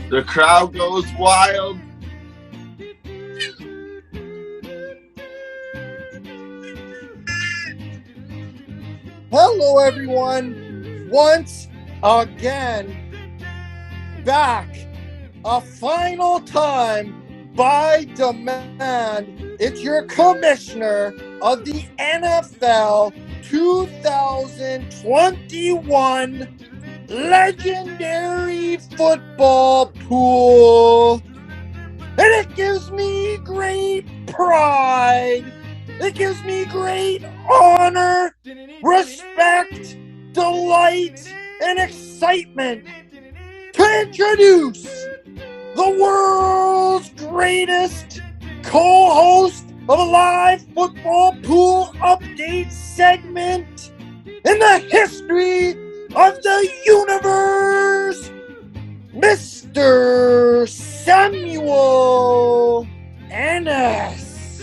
The crowd goes wild. Hello, everyone. Once again, back a final time by demand. It's your commissioner of the NFL 2021 Legendary Football Pool. And it gives me great pride. It gives me great honor, respect, delight, and excitement to introduce the world's greatest co-host of a live football pool update segment in the history of the universe, Mr. Samuel Ennis.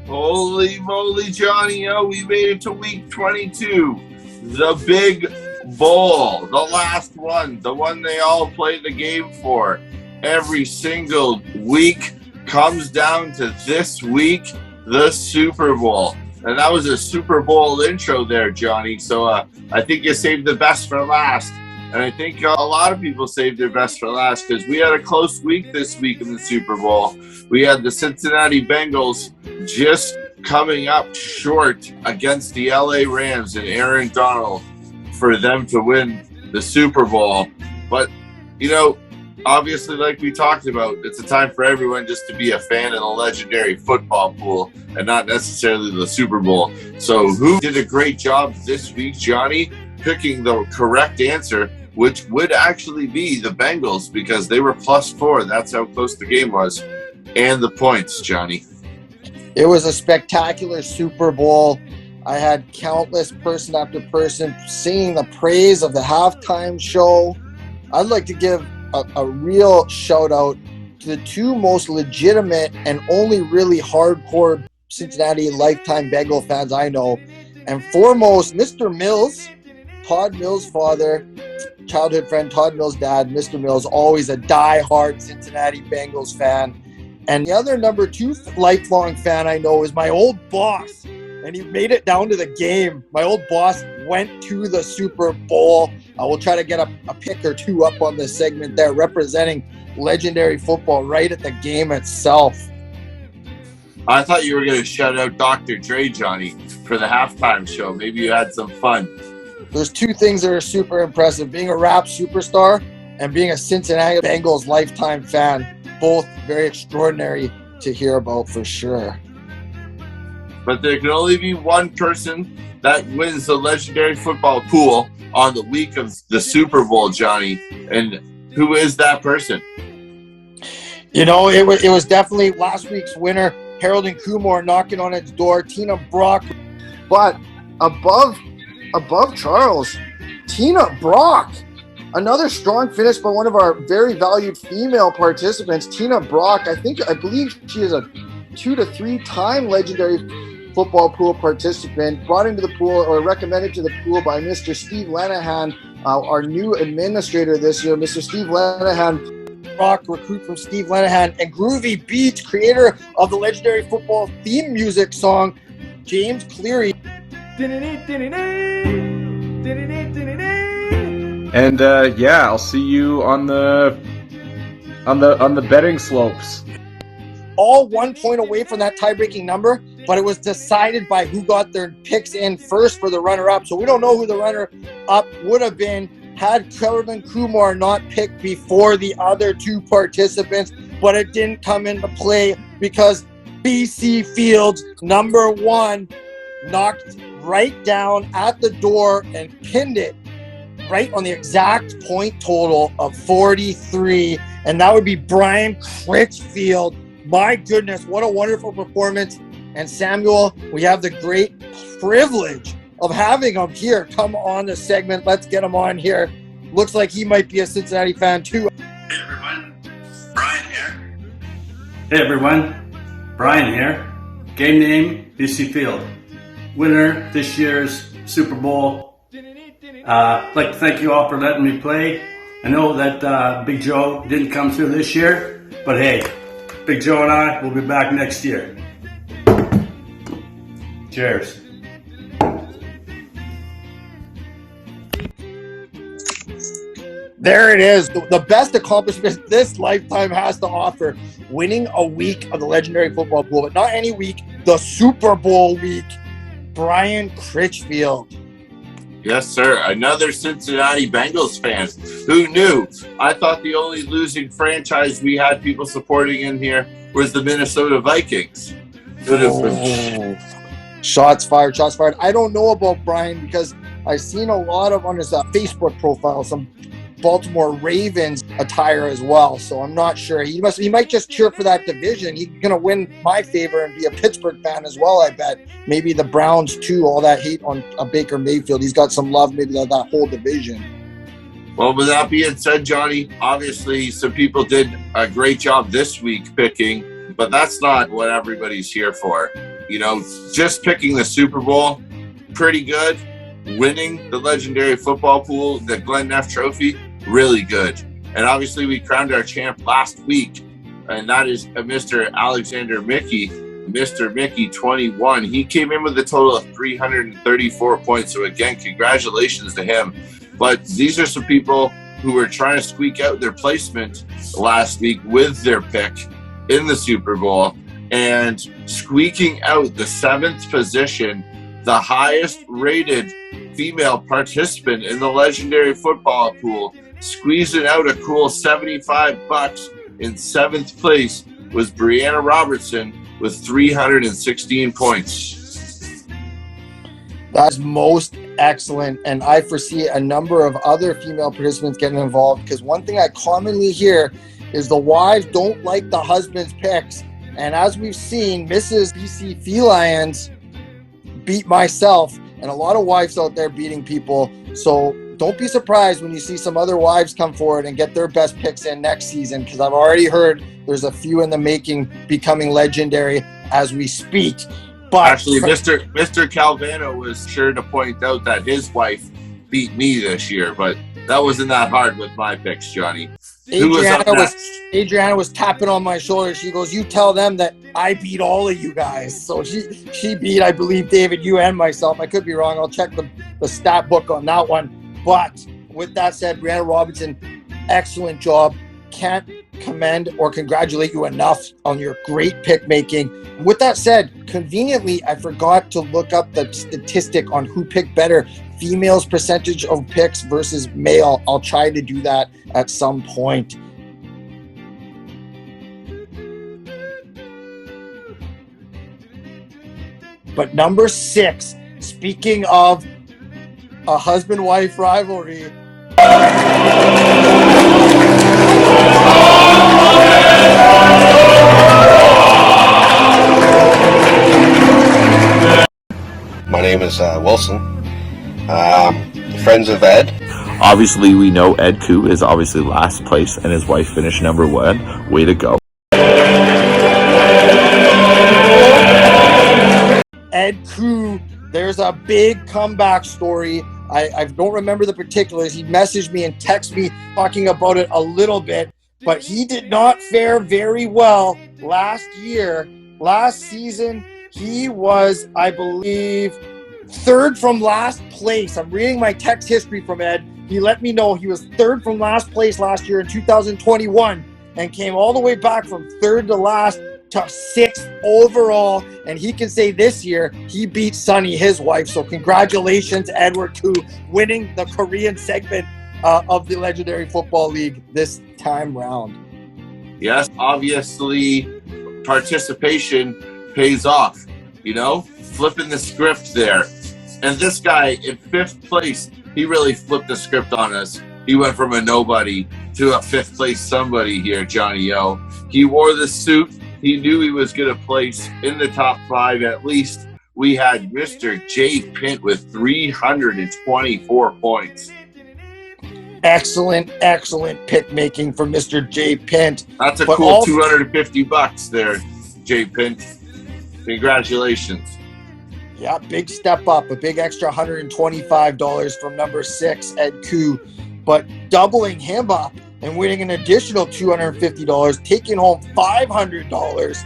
Holy moly, Johnny O, we made it to week 22. The big bowl, the last one, the one they all play the game for. Every single week comes down to this week, the Super Bowl. And that was a Super Bowl intro there, Johnny. So I think you saved the best for last. And I think a lot of people saved their best for last because we had a close week this week in the Super Bowl. We had the Cincinnati Bengals just coming up short against the LA Rams and Aaron Donald for them to win the Super Bowl. But, you know, obviously, like we talked about, it's a time for everyone just to be a fan of the legendary football pool and not necessarily the Super Bowl. So who did a great job this week, Johnny, picking the correct answer, which would actually be the Bengals because they were +4. That's how close the game was. And the points, Johnny. It was a spectacular Super Bowl. I had countless person after person singing the praise of the halftime show. I'd like to give a real shout out to the two most legitimate and only really hardcore Cincinnati lifetime Bengal fans I know. And foremost, Mr. Mills, Todd Mills' father, childhood friend, Todd Mills' dad. Mr. Mills, always a die-hard Cincinnati Bengals fan. And the other number 2 lifelong fan I know is my old boss. And he made it down to the game. My old boss went to the Super Bowl. We'll try to get a pick or two up on this segment there, representing legendary football right at the game itself. I thought you were going to shout out Dr. Dre, Johnny, for the halftime show. Maybe you had some fun. There's 2 things that are super impressive. Being a rap superstar and being a Cincinnati Bengals lifetime fan. Both very extraordinary to hear about for sure. But there can only be one person that wins the legendary football pool on the week of the Super Bowl, Johnny. And who is that person? You know, it was definitely last week's winner, Harold and Kumar, knocking on its door, Tina Brock. But above Charles, Tina Brock. Another strong finish by one of our very valued female participants, Tina Brock. I believe she is a 2 to 3 time legendary football pool participant, brought into the pool or recommended to the pool by Mr. Steve Lenahan, our new administrator this year. Mr. Steve Lenahan, Brock, recruit from Steve Lenahan, and Groovy Beats, creator of the legendary football theme music song, James Cleary. And I'll see you on the betting slopes. All 1 point away from that tie-breaking number, but it was decided by who got their picks in first for the runner-up. So we don't know who the runner-up would have been had Kelvin Kumar not picked before the other 2 participants, but it didn't come into play because BC Fields, number 1, knocked right down at the door and pinned it right on the exact point total of 43, and that would be Brian Critchfield. My goodness, what a wonderful performance. And Samuel, we have the great privilege of having him here. Come on the segment. Let's get him on here. Looks like he might be a Cincinnati fan too. Hey everyone, Brian here. Hey everyone, Brian here. Game name, BC Field. Winner this year's Super Bowl. I'd like to thank you all for letting me play. I know that Big Joe didn't come through this year, but hey, Big Joe and I will be back next year. Cheers. There it is. The best accomplishment this lifetime has to offer. Winning a week of the legendary football pool, but not any week, the Super Bowl week. Brian Critchfield. Yes, sir. Another Cincinnati Bengals fan. Who knew? I thought the only losing franchise we had people supporting in here was the Minnesota Vikings. Shots fired, shots fired. I don't know about Brian because I've seen a lot of on his Facebook profile, some Baltimore Ravens attire as well. So I'm not sure. He might just cheer for that division. He's going to win my favor and be a Pittsburgh fan as well, I bet. Maybe the Browns too, all that hate on Baker Mayfield. He's got some love maybe that whole division. Well, with that being said, Johnny, obviously some people did a great job this week picking, but that's not what everybody's here for. You know, just picking the Super Bowl, pretty good. Winning the legendary football pool, the Glenn Neff Trophy, really good. And obviously we crowned our champ last week, and that is Mr. Alexander Mickey. Mr. Mickey 21. He came in with a total of 334 points. So again, congratulations to him. But these are some people who were trying to squeak out their placement last week with their pick in the Super Bowl and squeaking out the 7th position, the highest rated female participant in the legendary football pool, squeezing out a cool $75 in 7th place was Brianna Robertson with 316 points. That's most excellent, and I foresee a number of other female participants getting involved because one thing I commonly hear is the wives don't like the husband's picks, and as we've seen, Mrs. BC Felines beat myself and a lot of wives out there beating people. So don't be surprised when you see some other wives come forward and get their best picks in next season, because I've already heard there's a few in the making becoming legendary as we speak. But actually, Mr. Calvano was sure to point out that his wife beat me this year, but that wasn't that hard with my picks, Johnny. Adriana was tapping on my shoulder. She goes, "You tell them that I beat all of you guys." So she beat, I believe, David, you and myself. I could be wrong. I'll check the stat book on that one. But with that said, Brianna Robinson, excellent job. Can't commend or congratulate you enough on your great pick making. With that said, conveniently, I forgot to look up the statistic on who picked better. Females' percentage of picks versus male. I'll try to do that at some point. But number 6, speaking of a husband-wife rivalry, my name is Wilson. Friends of Ed. Obviously, we know Ed Koo is obviously last place, and his wife finished number 1. Way to go. Ed Koo, there's a big comeback story. I don't remember the particulars. He messaged me and texted me talking about it a little bit, but he did not fare very well last year. Last season, he was, I believe, 3rd from last place. I'm reading my text history from Ed. He let me know he was 3rd from last place last year in 2021 and came all the way back from 3rd to last to 6th overall. And he can say this year he beat Sunny, his wife. So congratulations, Edward Koo, winning the Korean segment of the Legendary Football League this time round. Yes, obviously participation pays off, you know, flipping the script there. And this guy in 5th place he really flipped the script on us. He went from a nobody to a 5th place somebody here, Johnny O. He wore the suit. He knew he was going to place in the top 5 at least. We had Mr. J Pint with 324 points. Excellent pick making from Mr. J Pint. That's a cool $250 there, J Pint. Congratulations. Yeah, big step up, a big extra $125 from number 6, Ed Koo. But doubling him up and winning an additional $250, taking home $500.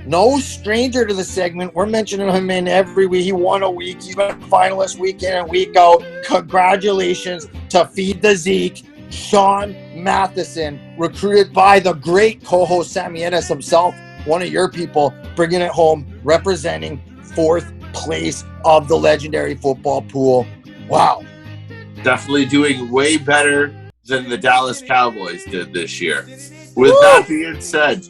No stranger to the segment. We're mentioning him in every week. He won a week. He's been a finalist week in and week out. Congratulations to Feed the Zeke, Sean Matheson, recruited by the great co-host Sammy Ennis himself, one of your people, bringing it home, representing 4th place of the legendary football pool. Wow. Definitely doing way better than the Dallas Cowboys did this year. With that being said,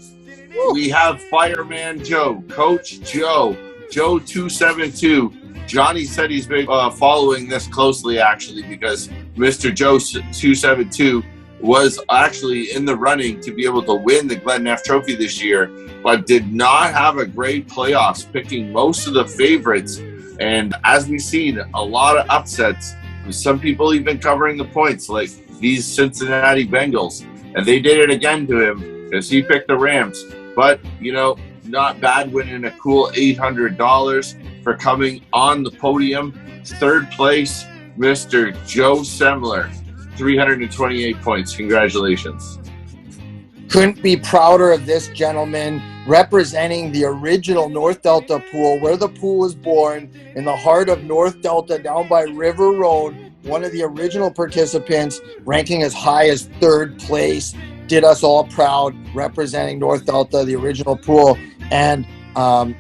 we have Fireman Joe, Coach Joe, Joe 272. Johnny said he's been following this closely, actually, because Mr. Joe 272 was actually in the running to be able to win the Glenn Neff Trophy this year, but did not have a great playoffs, picking most of the favorites. And as we've seen, a lot of upsets, some people even covering the points, like these Cincinnati Bengals. And they did it again to him because he picked the Rams. But, you know, not bad, winning a cool $800 for coming on the podium. 3rd place, Mr. Joe Semler, 328 points. Congratulations. Couldn't be prouder of this gentleman, representing the original North Delta pool, where the pool was born, in the heart of North Delta, down by River Road. One of the original participants, ranking as high as 3rd place, did us all proud, representing North Delta, the original pool, and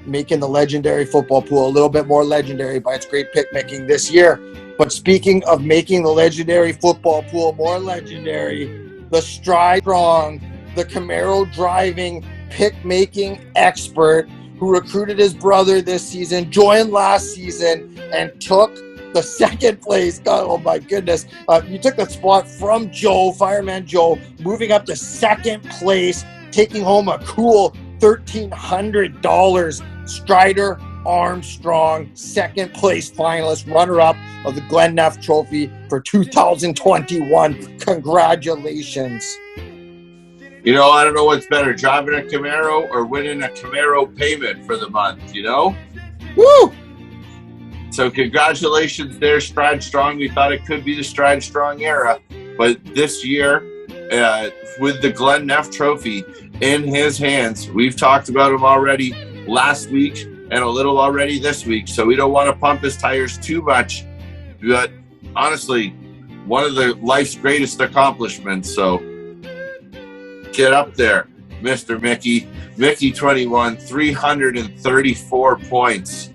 making the legendary football pool a little bit more legendary by its great pick making this year. But speaking of making the legendary football pool more legendary, the Stride Strong, the Camaro driving pick making expert who recruited his brother this season, joined last season, and took the 2nd place. God, oh my goodness. You took the spot from Joe, Fireman Joe, moving up to 2nd place, taking home a cool $1,300. Strider Armstrong, 2nd place finalist, runner-up of the Glenn Neff Trophy for 2021. Congratulations. You know, I don't know what's better, driving a Camaro or winning a Camaro payment for the month, you know? Woo! So congratulations there, Stride Strong. We thought it could be the Stride Strong era, but this year, with the Glenn Neff Trophy in his hands, we've talked about him already last week and a little already this week, so we don't want to pump his tires too much, but honestly, one of the life's greatest accomplishments, so get up there, Mr. Mickey. Mickey 21, 334 points.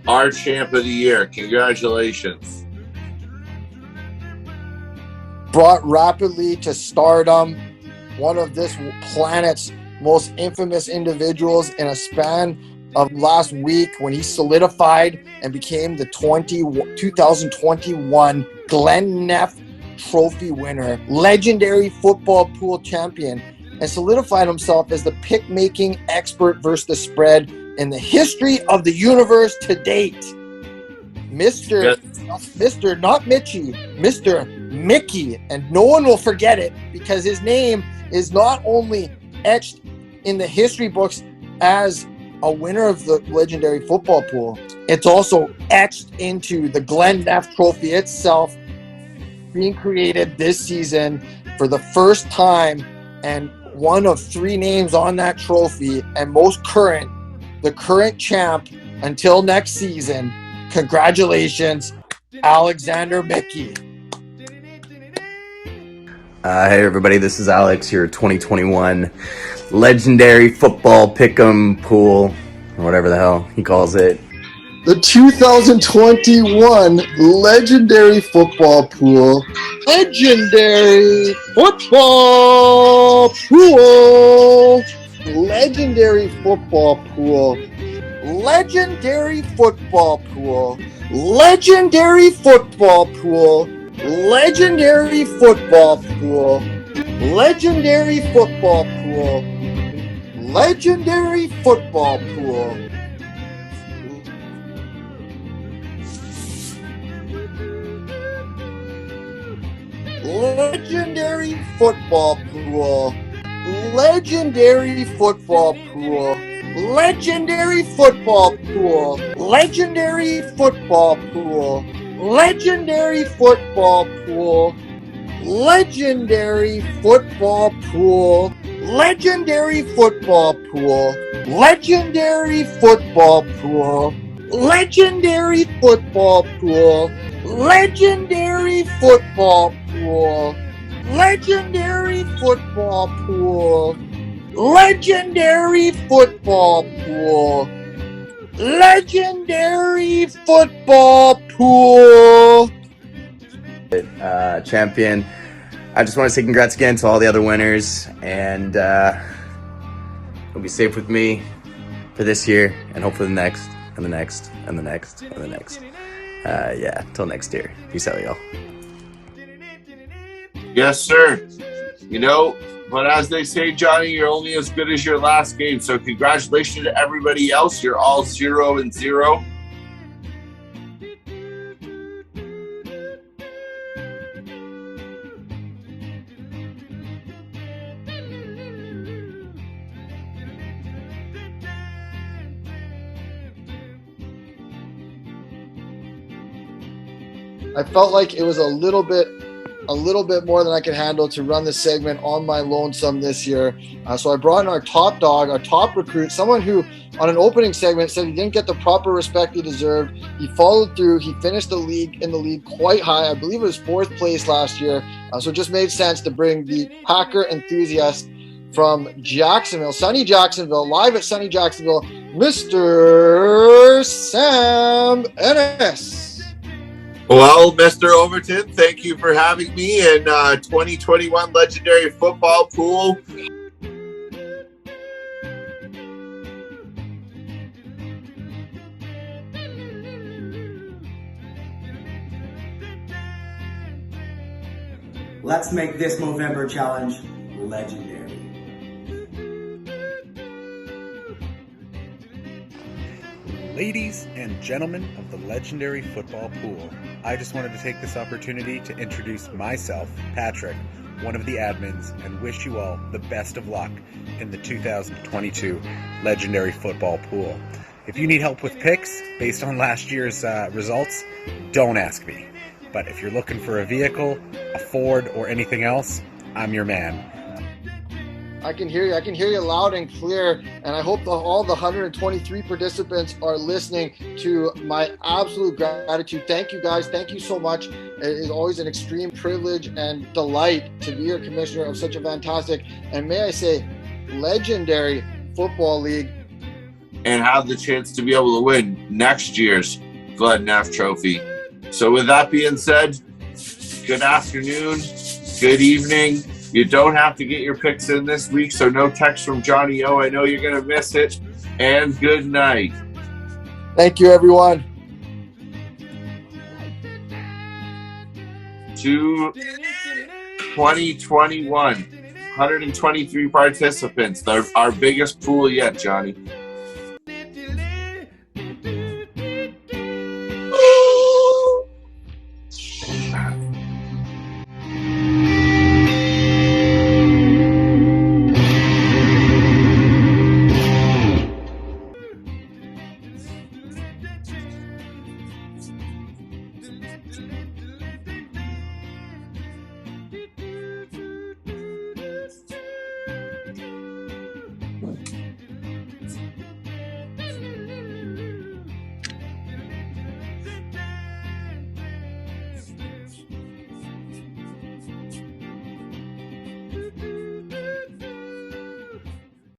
Our champ of the year. Congratulations. Brought rapidly to stardom, one of this planet's most infamous individuals in a span of last week when he solidified and became the 2021 Glenn Neff Trophy winner, legendary football pool champion, and solidified himself as the pick-making expert versus the spread in the history of the universe to date. Mr. Not Mitchie, Mr. Mickey, and no one will forget it because his name is not only etched in the history books as a winner of the legendary football pool, it's also etched into the Glenn Neff Trophy itself, being created this season for the first time, and one of 3 names on that trophy, and most current, the current champ until next season. Congratulations, Alexander Mickey. Hey everybody, this is Alex, your 2021 legendary football pick'em pool, or whatever the hell he calls it. The 2021 legendary football pool. Legendary football pool. Legendary football pool. Legendary football pool. Legendary football pool. legendary football pool, legendary football pool, legendary football pool. Legendary football pool. Legendary football pool. Legendary football pool. Legendary football pool. Legendary football pool. Legendary football pool. Legendary football pool. Legendary football pool. Legendary football pool. Legendary football pool. Legendary football pool. Legendary football pool. Legendary football pool. Champion. I just want to say congrats again to all the other winners, and you'll be safe with me for this year, and hopefully the next, and the next, and the next, and the next. Yeah, till next year. Peace out, y'all. Yes, sir. You know, but as they say, Johnny, you're only as good as your last game. So congratulations to everybody else. You're all 0-0. I felt like it was a little bit more than I could handle to run the segment on my lonesome this year. So I brought in our top dog, our top recruit, someone who on an opening segment said he didn't get the proper respect he deserved. He followed through. He finished in the league quite high. I believe it was 4th place last year. So it just made sense to bring the Packer enthusiast from Jacksonville, sunny Jacksonville, live at sunny Jacksonville, Mr. Sam Ennis. Well, Mr. Overton, thank you for having me in 2021 Legendary Football Pool. Let's make this Movember challenge legendary. Ladies and gentlemen of the Legendary Football Pool, I just wanted to take this opportunity to introduce myself, Patrick, one of the admins, and wish you all the best of luck in the 2022 Legendary Football Pool. If you need help with picks based on last year's results, don't ask me. But if you're looking for a vehicle, a Ford, or anything else, I'm your man. I can hear you. I can hear you loud and clear. And I hope all the 123 participants are listening to my absolute gratitude. Thank you, guys. Thank you so much. It is always an extreme privilege and delight to be your commissioner of such a fantastic, and may I say, legendary football league. And have the chance to be able to win next year's Glenn Neff Trophy. So with that being said, good afternoon, good evening. You don't have to get your picks in this week, so no text from Johnny O. I know you're going to miss it. And good night. Thank you, everyone. To 2021, 123 participants. Our biggest pool yet, Johnny.